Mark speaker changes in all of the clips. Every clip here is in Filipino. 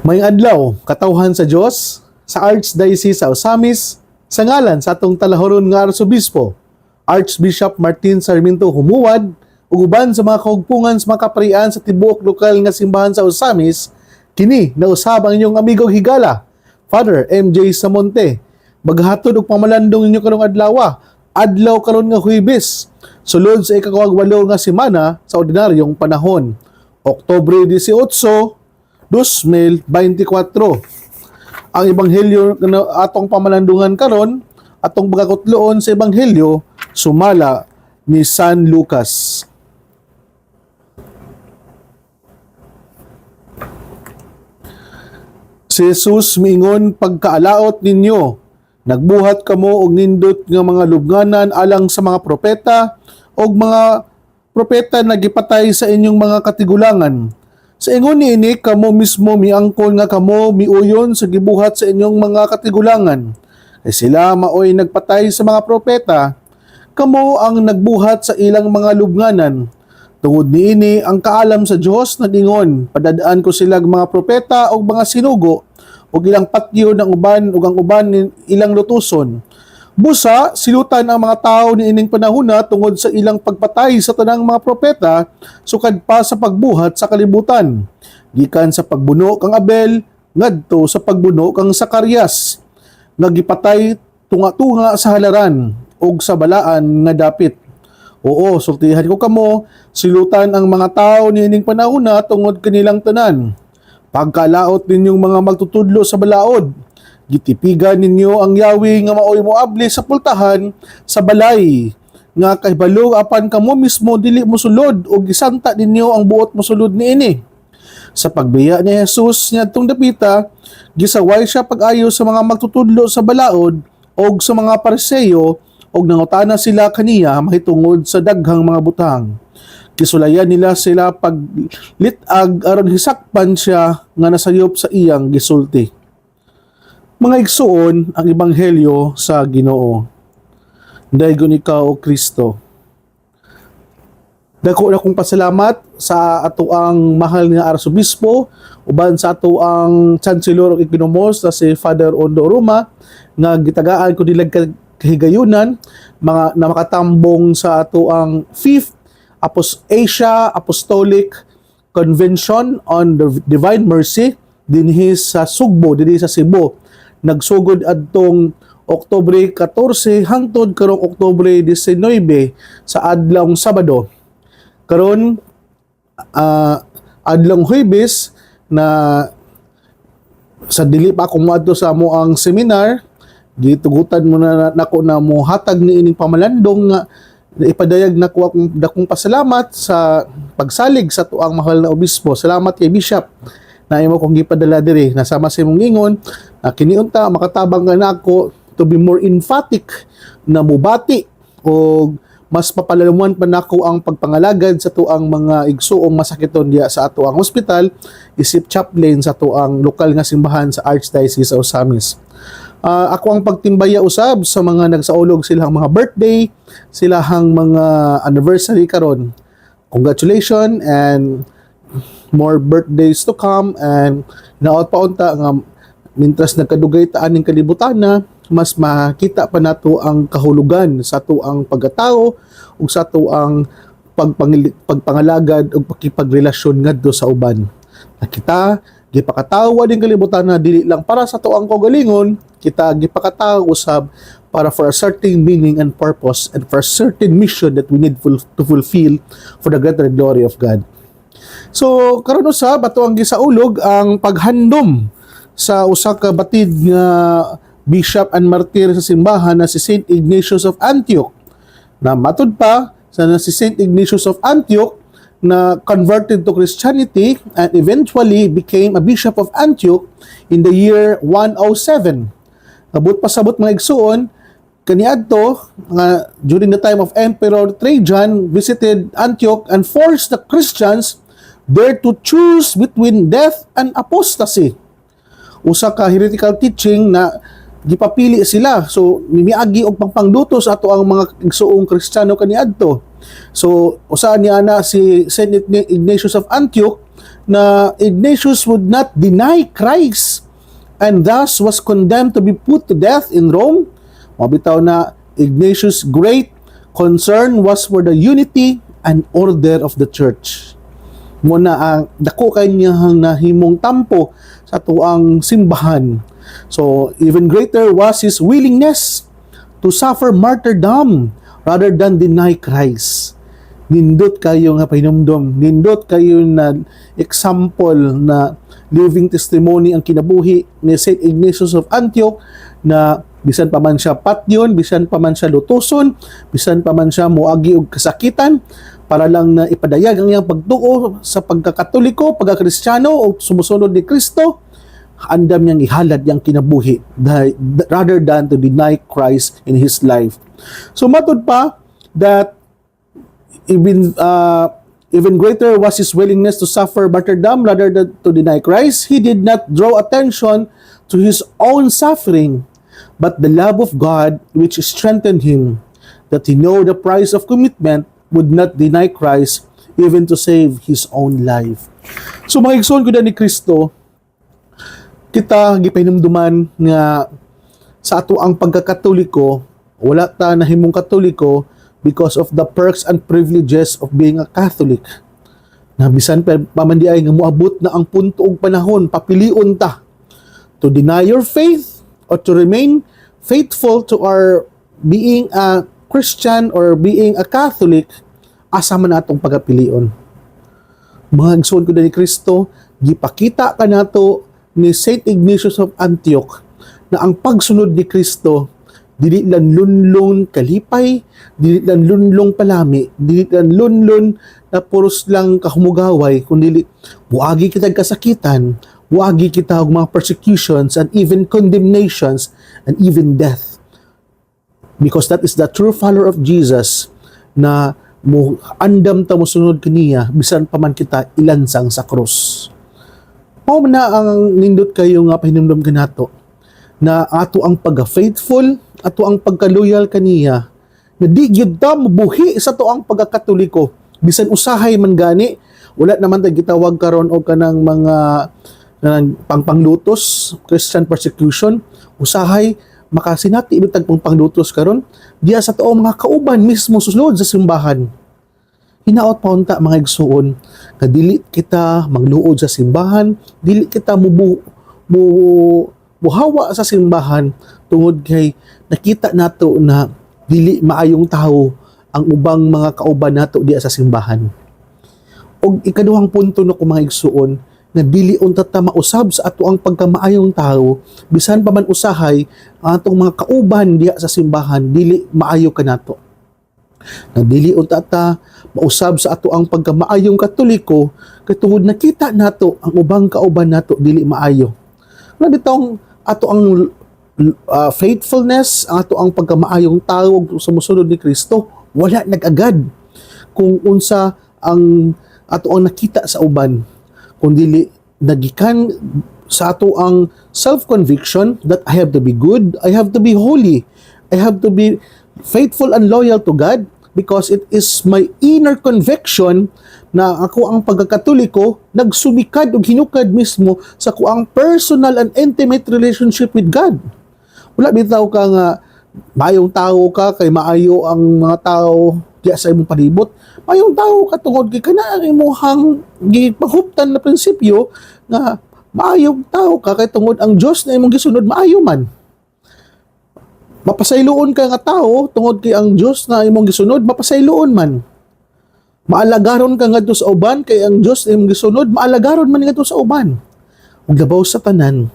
Speaker 1: May adlaw, katawhan sa Dios sa Archdiocese sa Osamis, sa ngalan sa atong talahuron nga Arsobispo, Archbishop Martin Sarmiento Humuad, ug uban sa mga kahugpungan sa mga kaparian sa tibuok lokal nga simbahan sa Osamis, kini nausab ang inyong amigo higala, Father MJ Samonte. Maghatod og pamalandong ninyo karong adlaw karon nga Huwebes, sulod sa ika-8 nga semana sa ordinaryong panahon, Oktubre 18, 2024. Ang ebanghelyo na atong pamalandungan karon, atong pagkakutloon sa ebanghelyo sumala ni San Lucas. Si Jesus miingon, pagkaalaot ninyo, nagbuhat kamo og nindot nga mga lubnganan alang sa mga propeta og mga propeta nagipatay sa inyong mga katigulangan. Sa ingon niini, kamo mismo miangkon nga kamo miuyon sa gibuhat sa inyong mga katigulangan. Kay sila maoy nagpatay sa mga propeta, kamo ang nagbuhat sa ilang mga lubnganan. Tungod niini, ang kaalam sa Dios nagingon, padadaan ko sila mga propeta o mga sinugo o ilang patyo ng uban o ang uban ilang lutuson. Busa, silutan ang mga tao ni ining panahona tungod sa ilang pagpatay sa tanang mga propeta, sukad pa sa pagbuhat sa kalibutan. Gikan sa pagbuno kang Abel, ngadto sa pagbuno kang Zacarias, nga gipatay tunga-tunga sa halaran og sa balaan nga dapit. Oo, sultihan ko kamo, silutan ang mga tao ni ining panahona tungod kanilang tanan. Pagkalaot ninyong mga magtutudlo sa balaod, gitipigan ninyo ang yawi nga maoy moabli sa pultahan sa balay nga kahibalo apan kamo mismo dili mosulod o gisanta ninyo ang buot mosulod niini. Sa pagbiya ni Jesus niadtong dapita, gisaway siya pag-ayo sa mga magtutudlo sa balaod og sa mga Pariseo og nangutana sila kaniya mahitungod sa daghang mga butang. Kisulayan nila sila paglitag aron hisakpan siya nga nasayop sa iyang gisulti. Mga igsuon ang ebanghelyo sa Ginoo. Daygon ikaw o Kristo. Dako na kong pasalamat sa ato ang mahal nga Arsobispo, uban sa ato ang Chancellor og Economos na si Father Ondo Ruma, nga gitagaan ko nilang kahigayunan mga na makatambong sa ato ang 5th Asia Apostolic Convention on the Divine Mercy dinhi sa Sugbo, dinhi sa Cebu. Nagsugod adtong Oktubre 14 hangtod karong Oktubre 19 sa adlawng Sabado. Karon adlawng Huwebes na sa dili pa ako moadto sa amo ang seminar, gitugutan mo na nako na mo hatag ni ining pamalandong nga ipadayag nako akong dakong pasalamat sa pagsalig sa tuang mahal na obispo. Salamat kay Bishop na imo kong gipadala diri, nasama sa imong ingon na kiniunta makatabang nga nako to be more emphatic na mubati o mas papalalamuan pa nako ang pagpangalagad sa tuang mga igsuong masakiton diya sa ato ang ospital isip chaplain sa tuang lokal nga simbahan sa Archdiocese sa Osamis. Ako ang pagtimbaya usab sa mga nagsaulog silang mga birthday, silang mga anniversary karon. Congratulations and more birthdays to come, and naot pa unta nga mintras nagkadugay ta aning kalibutan na mas makita pa nato ang kahulugan sa tuang pagkatao ug sa tuang pagpangalagad ug pakipagrelasyon ngadto sa uban. Kita gipakatawa din kalibutan na dili lang para sa tuang kaugalingon, kita gipakatawa usab para for a certain meaning and purpose and for a certain mission that we need to fulfill for the greater glory of God. So karon usab ato ang gisaulog ang paghandom sa usa ka batid nga bishop and martir sa simbahan na si Saint Ignatius of Antioch. Na matud pa sa na si Saint Ignatius of Antioch na converted to Christianity and eventually became a bishop of Antioch in the year 107. Abot pasabot mga igsuon kaniadto nga during the time of Emperor Trajan visited Antioch and forced the Christians there to choose between death and apostasy. Usa ka heretical teaching na gipapili sila. So miagi og pangpangduto sa ato ang mga igsuong Kristiyano kaniadto. So usa niya na si Saint Ignatius of Antioch na Ignatius would not deny Christ and thus was condemned to be put to death in Rome. Mabitaw na Ignatius' great concern was for the unity and order of the church. Muna ang dako kanyang nahimong tampo sa tuang simbahan. So even greater was his willingness to suffer martyrdom rather than deny Christ. Nindot kayo nga pahinumdom, nindot kayo na example na living testimony ang kinabuhi ni St. Ignatius of Antioch, na bisan pa man siya patyon, bisan pa man siya lutuson, bisan pa man siya muagi og kasakitan, para lang na ipadayag ang iyang pagtuo sa pagkakatoliko, pagkakristyano o sumusunod ni Kristo, andam niyang ihalad yang kinabuhi rather than to deny Christ in his life. So matod pa that even greater was his willingness to suffer martyrdom rather than to deny Christ. He did not draw attention to his own suffering, but the love of God which strengthened him, that he know the price of commitment, would not deny Christ even to save his own life. So mga igsoon ko na ni Kristo, kita gipahinumduman nga sa ato ang pagkakatoliko, wala ta nahimong katoliko because of the perks and privileges of being a Catholic. Na bisan pa pamandiay nga moabot na ang punto og panahon, papilion ta to deny your faith or to remain faithful to our being a Christian or being a Catholic, asa man atong pagapilion. Mga igsoon ko ni Kristo, gipakita ka nato ni St. Ignatius of Antioch na ang pagsunod ni Kristo dili lang lunlon kalipay, dili lang lunlong palami, dili lang lunlon na puros lang kahumugaway, kundi buagi kita kasakitan, buagi kita og mga persecutions and even condemnations and even death. Because that is the true follower of Jesus, na mo andam ta mo sunod kaniya bisan pa man kita ilansang sa krus. Mao na ang nindot kayo nga pahinumdom kanato na ato ang pagka-faithful, ato ang pagka-loyal kaniya, na di gyud ta mabuhi sa to ang pagkakatoliko bisan usahay man gani. Wala naman ta gitawag karon og kanang mga pangpanglutos, Christian persecution, usahay makasinati ibig panglutos karon diya sa tuo mga kauban mismo susunod sa simbahan. Hinaot pa unta mga igsuon nga dili kita magluod sa simbahan, dili kita muhawa sa simbahan tungod kay nakita nato na dili maayong tawo ang ubang mga kauban nato diya sa simbahan. Og ikaduhang punto no ko mga igsuon, na dili unta ta mausab sa ato ang pagkamaayong tao bisan pa man usahay ang atong mga kauban diha sa simbahan dili maayo kanato. Na dili unta ta mausab sa ato ang pagkamaayong katoliko kay tungod nakita nato ang ubang kauban nato dili maayo. Na bitong ato ang faithfulness, ang ato ang pagkamaayong tao sumusunod ni Kristo, wala nag-agad kung unsa ang ato ang nakita sa uban, kundi nagikan sa ato ang self-conviction that I have to be good, I have to be holy, I have to be faithful and loyal to God because it is my inner conviction na ako ang pagkakatoliko nagsumikad o hinukad mismo sa ako ang personal and intimate relationship with God. Wala bitaw ka nga maayong tao ka kay maayo ang mga tao diya sa imong palibot. Mayong tao ka tungod kay kana ang imong gipahuptan na prinsipyo nga maayong tao ka kay tungod ang Dios na imong gisunod maayo man. Mapasayloon ka nga tao tungod kay ang Dios na imong gisunod mapasayloon man. Maalagaron ka ngadto sa uban kay ang Dios na imong gisunod maalagaron man ngadto sa uban. Ug labaw sa tanan,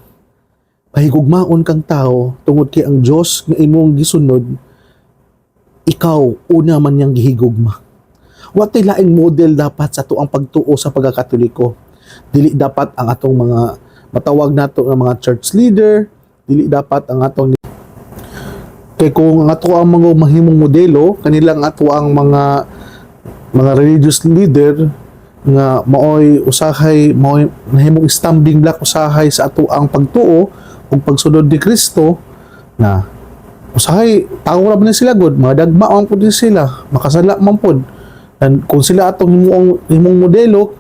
Speaker 1: pahigugmaon kang tao tungod kay ang Dios nga imong gisunod, ikaw una man niyang gihigugma. Watay laing model dapat sa ato ang pagtuo sa pagkakatoliko. Dili dapat ang atong mga matawag nato nga mga church leader, dili dapat ang atong kay kung ang ato ang mga mahimong modelo, kanilang ato ang mga religious leader nga maoy usahay maoy nahimong stumbling block usahay sa ato ang pagtuo ug pagsunod ni Kristo, na usahay tao ra man sila god, mga dagma man pud sila, makasala man pud. And kung sila atong himong modelo,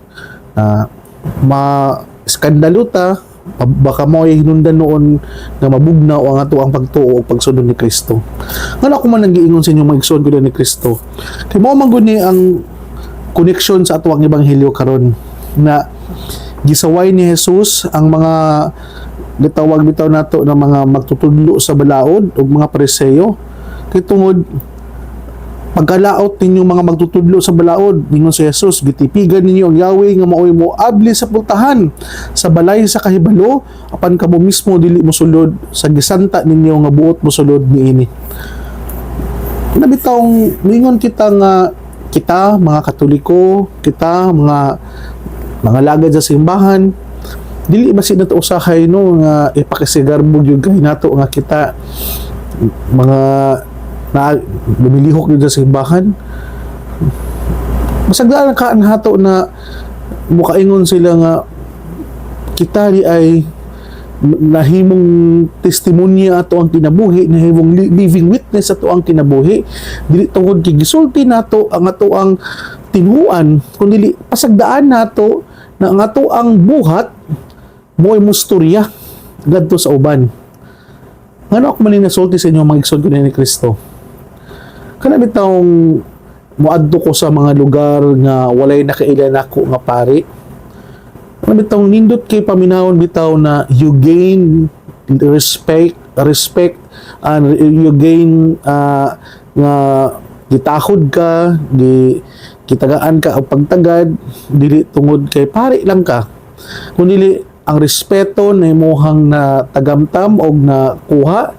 Speaker 1: ma-skandalo ta, baka mo ay hinundan noon na mabugnaw ang ato ang pagtuo o pagsunod ni Kristo. Nga ako man nang-giingon sa inyo mga igsoon ko ni Kristo. Kaya mo man guni ang connection sa ato ang ebanghelyo karon na gisaway ni Jesus ang mga gitawag bitaw nato na mga magtutudlo sa balaod o mga Pariseo kay tungod pagkalaot ninyo mga magtutudlo sa balaod ningon si Jesus gitipigan ninyo ang Yahweh nga maoy mo abli sa pultahan sa balay sa kahibalo apan kamo mismo dili mo sulod sa gisanta ninyo nga buot mo sulod niini. Nabitawng mingon kita nga kita mga Katoliko, kita mga lagad sa simbahan, dili basin nato usahay no nga ipakisigarbo gyud kay nato nga kita mga na lumilihok gyud sa simbahan. Masagdan ka nato na mukaingon sila nga kita di ay nahimong testimonya ato ang kinabuhi, nahimong living witness ato ang kinabuhi, dili tungod kay gisulti nato ang ato ang tinuan, kundi pasagdaan nato na ang ato ang buhat mo'y musturya gadto sa uban. Ngano ako man nasulti sa inyo mga igsoon ko ni Kristo. Kana bitawng moadto ko sa mga lugar nga walay nakailan ako nga pari. Ano bitaw nindot kay paminawon bitaw na you gain respect and you gain nga gitahod ka, kitagaan ka o pagtagad dili tungod kay pari lang ka. Kundi ang respeto na imuhang na tagamtam o na kuha,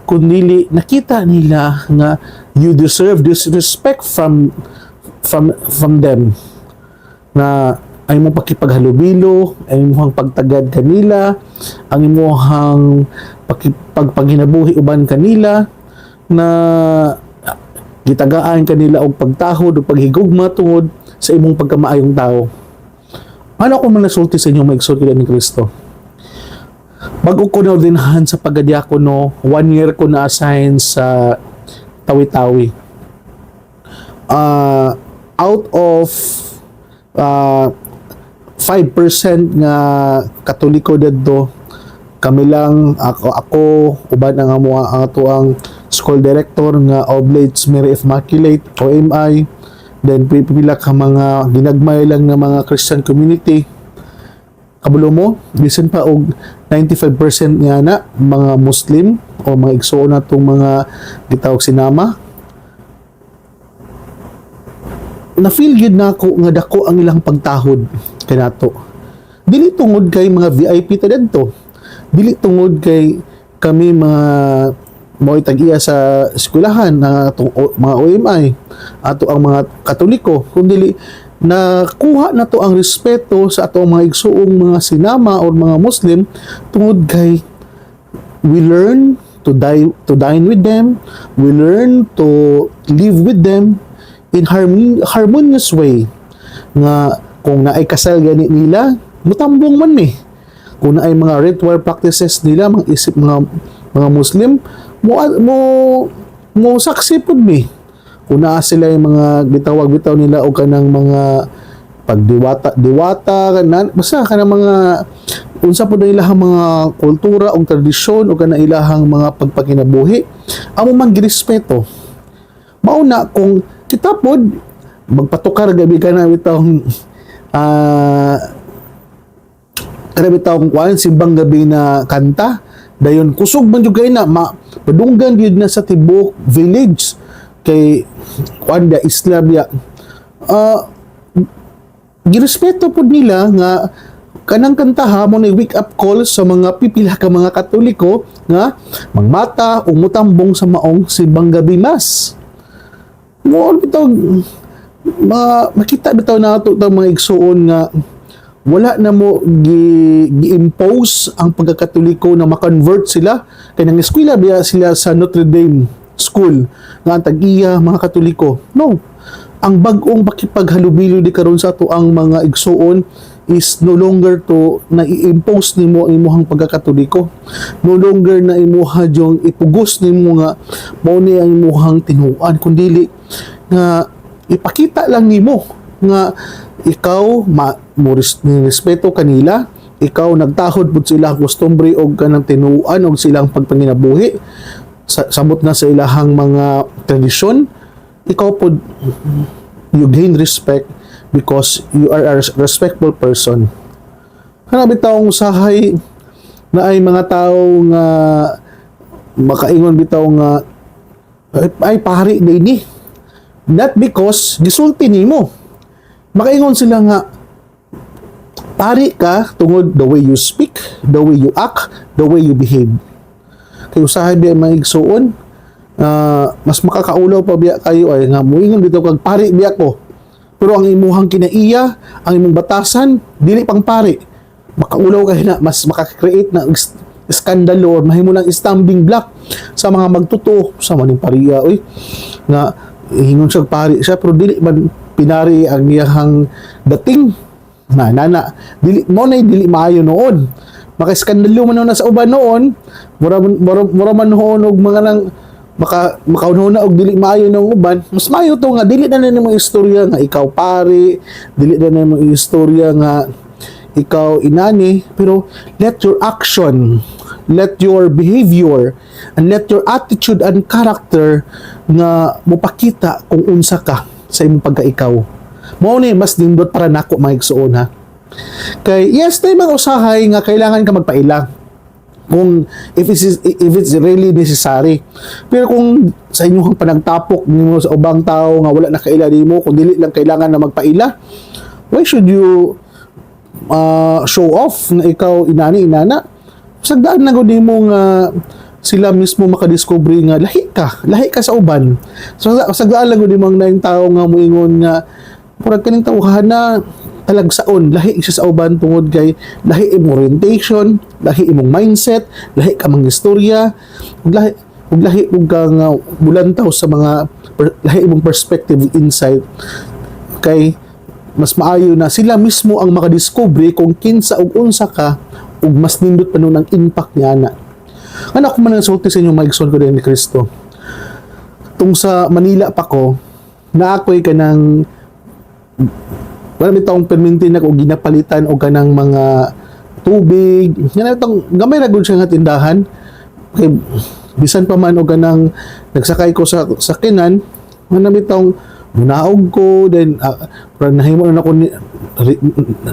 Speaker 1: kundi nakita nila nga you deserve this respect from them na ay mo pakipaghalubilo, ay imong pagtagad kanila, ang imong pagpaginabuhi uban kanila na gitagaan kanila og pagtahod o paghigugma tungod sa imong pagkamaayong tao. Ano ko man nasulti sa inyo maigsoon ko ni Kristo? Bago ko na ordinahan sa pagadiakono, 1 year ko na assign sa Tawi-Tawi. Out of 5% nga Katoliko dadto, kami lang ako uban ang ato ang school director nga Oblates Mary Immaculate OMI, then pipila ka mga ginagmay lang nga mga Christian community. Kabulo mo, bisan pa og 95% nga na mga Muslim o mga igsoon natong mga gitawag sinama. Na-feel yun na ako nga dako ang ilang pagtahod kanato. Dili tungod kay mga VIP ta dadto. Dili tungod kay kami mga mo'y tag-iya sa eskwelahan na mga OMI ato ang mga Katoliko, kundi nakuha na to ang respeto sa ato mga igsuong mga sinama o mga Muslim tungod kay we learn to dine with them, we learn to live with them in harmonious way nga kung naay kasal gani nila mutambong man mi, kung naay mga ritual practices nila mga isip mga Muslim mo saksi pud mi, kung naa sila yung mga bitaw nila o kanang mga diwata kanan basta kanang mga unsa pud nila mga kultura o tradisyon o kanang ilahang mga pagpakinabuhi amo man girespeto. Mauna kung kita pod magpatukar gabi ka na bitawng kada bitawng kuan simbang gabi na kanta dayon kusog man jud kay na padunggan gyud na sa tibok village kay kuan da Islam ya girespeto pod nila nga kanang kantaha mo na wake up call sa mga pipila ka mga Katoliko nga mangmata o mutambong sa maong simbang gabi mas. Mo bitaw makita bitaw nato ta mga igsuon nga wala na mo gi-impose ang pagkakatoliko na ma-convert sila kay nang eskwela biya sila sa Notre Dame School nga tag-iya mga Katoliko. No, ang bag-ong pakipaghalubilo di karon sa ato ang mga igsuon is no longer to na i-impose nimo ang imong pagkakatoliko, no longer na imuha yung ipugos nimo nga mao ni ang imong tinuan, kundi nga ipakita lang nimo nga ikaw respeto kanila, ikaw nagtahod pud sila kustombre og kanang tinuan og silang pagpanginabuhi, sabot na sa ilahang mga tradisyon, ikaw pud you gain respect because you are a respectful person. Hanabi taong usahay na ay mga tao nga makaingon bitaw nga ay pari ni, not because gisulti nimo. Makaingon sila nga pari ka tungod the way you speak, the way you act, the way you behave. Kay usahay biya maigsuon, mas makakaulaw pa biya kayo ay nga muingon bitaw kag pari biya ko. Pero ang imuhang kinaiya, ang imong batasan dili pang pari. Makaulaw ka na, mas makaka-create na iskandalo or mahimo ng stumbling block sa mga magtuto sa maning pariya oy nga hingon siya pari siya pero dili man pinari ang iyang dating nana dili mo na dili maayo noon, maka-iskandalo man na sa uban noon, mura man noon og mga nang makaunhuna og dili maayo ng uban, mas maayo to nga dili na nimo istorya nga ikaw pari, dili na nimo istorya nga ikaw inani, pero let your action, let your behavior, and let your attitude and character nga mopakita kung unsa ka sa imong pagkaikaw. Mao ni mas nindot para nako maigsuon ha. Kay yes, tay mga usahay nga kailangan ka magpaila kung if it's really necessary. Pero kung sa inyong panagtapok nimo sa ubang tao nga wala na kaila nimo, kung dili lang kailangan na magpaila, why should you show off na ikaw inana sagdaan na gud nimo nga sila mismo makadiscover nga lahi ka sa uban. So sagdaan lang gud nimo ang naing tao nga moingon nga murag kaning tawhana talagsaon lahi siya sa uban tungod kay lahi imong orientation, lahi imong mindset, lahi ka mang istorya, ug lahi ug nga bulantaw sa mga lahi imong perspective insight. Kay mas maayo na sila mismo ang makadiscover kung kinsa ug unsa ka ug mas nindot pa nun ang impact niya ana. Ano ako man nagsulti sa inyo maigsoon ko din ni Kristo. Tung sa Manila pa ko, na ako'y kanang wala bitong permintin na ko ginapalitan o kanang mga tubig. Yan itong gamay na gud siya nga tindahan. Kay bisan pa man o kanang nagsakay ko sa sakinan, wala bitong munaog ko, then nahimo na ako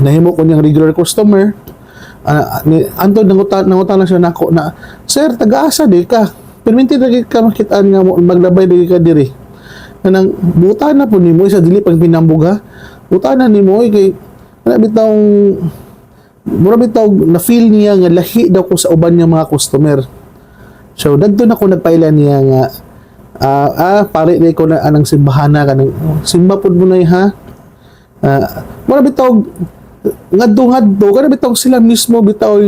Speaker 1: nahimo ko niyang regular customer. Anton nangutan lang siya nako na, sir, taga-asa di ka, perminti na ka makitaan nga maglabay di ka diri kanang buta na po nimo sa dili pang pinambog ha, buta na nimo kay mura bitaw na feel niya nga lahi daw ko sa uban niya mga customer. So dagto na ko nagpaila niya nga pare na ko na anang simbahana kanang simba pud mo na ha. Mura bitaw ngadto kana bitaw sila mismo bitaw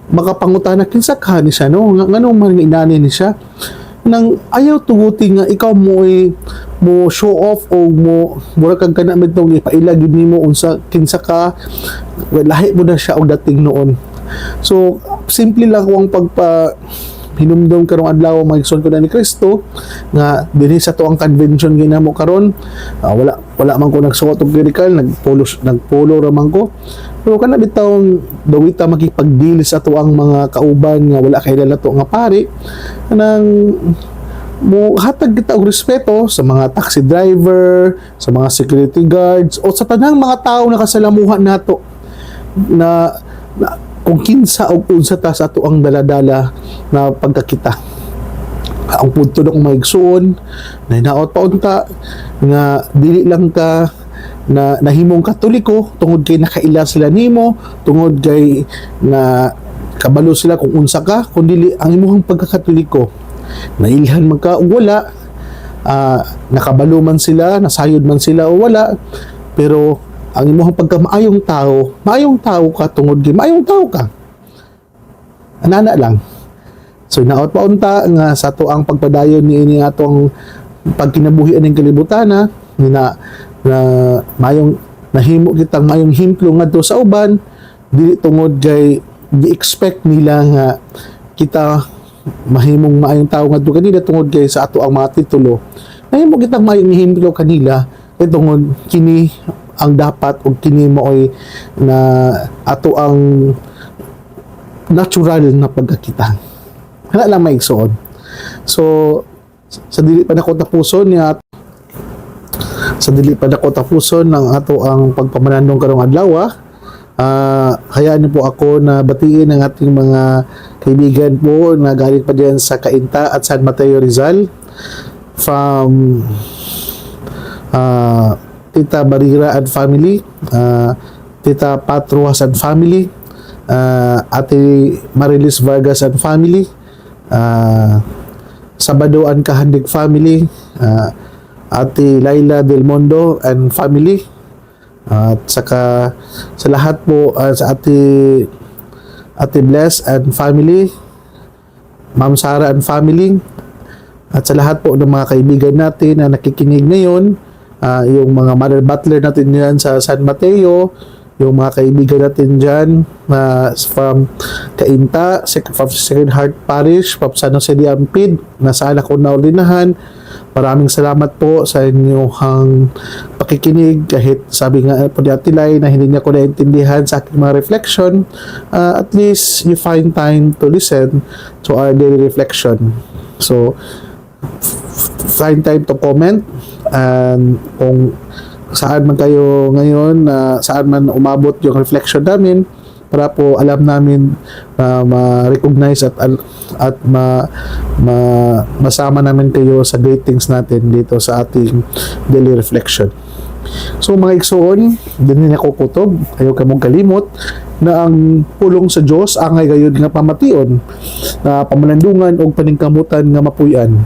Speaker 1: makapangutana kinsa ka ni siya no nganong man inani ni siya nang ayaw tuguti nga ikaw mo show off o mura kag kana mitong ipaila gid nimo unsa kinsa ka, lahi mo na siya og dating noon. So simple lang ko ang hinumdum karong adlaw maigsoon ko na ni Kristo nga dinhi sa tuang convention ginamo karon, wala man ko nagsuot og clerical, nagpolo ra man ko, pero kana bitawng dawita makipagdeal sa tuang mga kauban nga wala kilala to nga pari nang mo hatag kita og respeto sa mga taxi driver, sa mga security guards o sa tanang mga tao na kasalamuhan nato na kung kinsa og unsa ta sa ato ang daladala na pagkakita. Ang punto na kung maigsuon na hinaot pa unta nga dili lang ka na nahimong katoliko tungod kay nakaila sila nimo, tungod kay na kabalo sila kung unsa ka, kundi ang imong pagkakatoliko nailhan man ka o wala, nakabalo man sila, nasayod man sila o wala, pero ang imong pagkamaayong tao ka tungod kay maayong tao ka. Anana lang. So naot pa unta nga sa to ang pagpadayon ni atong pagkinabuhi aning kalibutan na mayong nahimo kitang mayong himplo ngadto sa uban, dili tungod kay gi-expect nila nga kita mahimong maayong tao ngadto kanila tungod kay sa ato ang mga titulo. Nahimo kitang mayong himplo kanila kay tungod kini ang dapat ug kini mo'y na ato ang natural na pagkakita. Wala lang maigsoon. So sa dili pa nako tapuson ng ato ang pagpamananong karong adlaw, hayaan niyo po ako na batiin ang ating mga kaibigan po na galing pa diyan sa Cainta at San Mateo Rizal, from Tita Barira and family, Tita Patruas and family, Ate Marilis Vargas and family, Sabado and Kahandig family, Ate Laila Del Mondo and family, at saka sa lahat po, sa Ate Bless and family, Ma'am Sara and family, at sa lahat po ng mga kaibigan natin na nakikinig ngayon, yung mga mother butler natin dyan sa San Mateo, yung mga kaibigan natin dyan from Cainta, from Sacred Heart Parish, from San Jose de Ampid, nasa anak ko na ulinahan. Maraming salamat po sa inyong pakikinig, kahit sabi nga po ni Atilay na hindi niya ko naintindihan sa aking mga reflection. At least you find time to listen to our daily reflection. So find time to comment, and kung saan man kayo ngayon, saan man umabot yung reflection namin, para po alam namin na ma-recognize at masama namin kayo sa greetings natin dito sa ating daily reflection. So mga igsoon, din ako kutob, ayaw ka mong kalimot na ang pulong sa Dios angay gayud nga pamation, na pamalandungan o paningkamutan nga mapuy-an.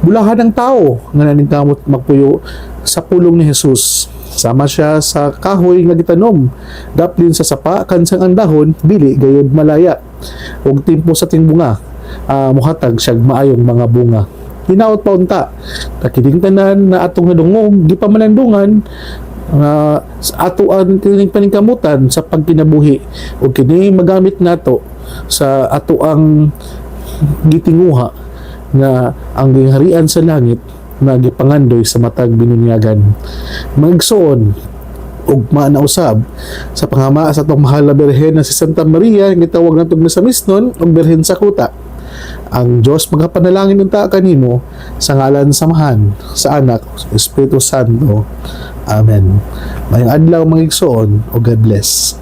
Speaker 1: Bulahan ng tao nga naningkamot magpuyo sa pulong ni Jesus. Sama siya sa kahoy nga gitanom, daplin sa sapa kansang ang dahon dili gayud malaya, ug timpo sa tingbunga muhatag siyag maayong mga bunga. Hinaot pa unta kakining tanan na atong nadungog gipamalandungan atoan kining paningkamutan sa pagkinabuhi, ug kini magamit nato sa atoang gitinguha nga ang giharian sa langit na gipangandoy sa matag binunyagan. Magsoon ug maanausab sa pangama sa atong mahal na Birhen na si Santa Maria, gitawag natong misamisnon og Birhen sa Kuta. Ang Dios magapanalangin unta kanimo sa ngalan samahan sa Anak Espiritu Santo. Amen. Mayong adlaw mga igsoon, o God bless.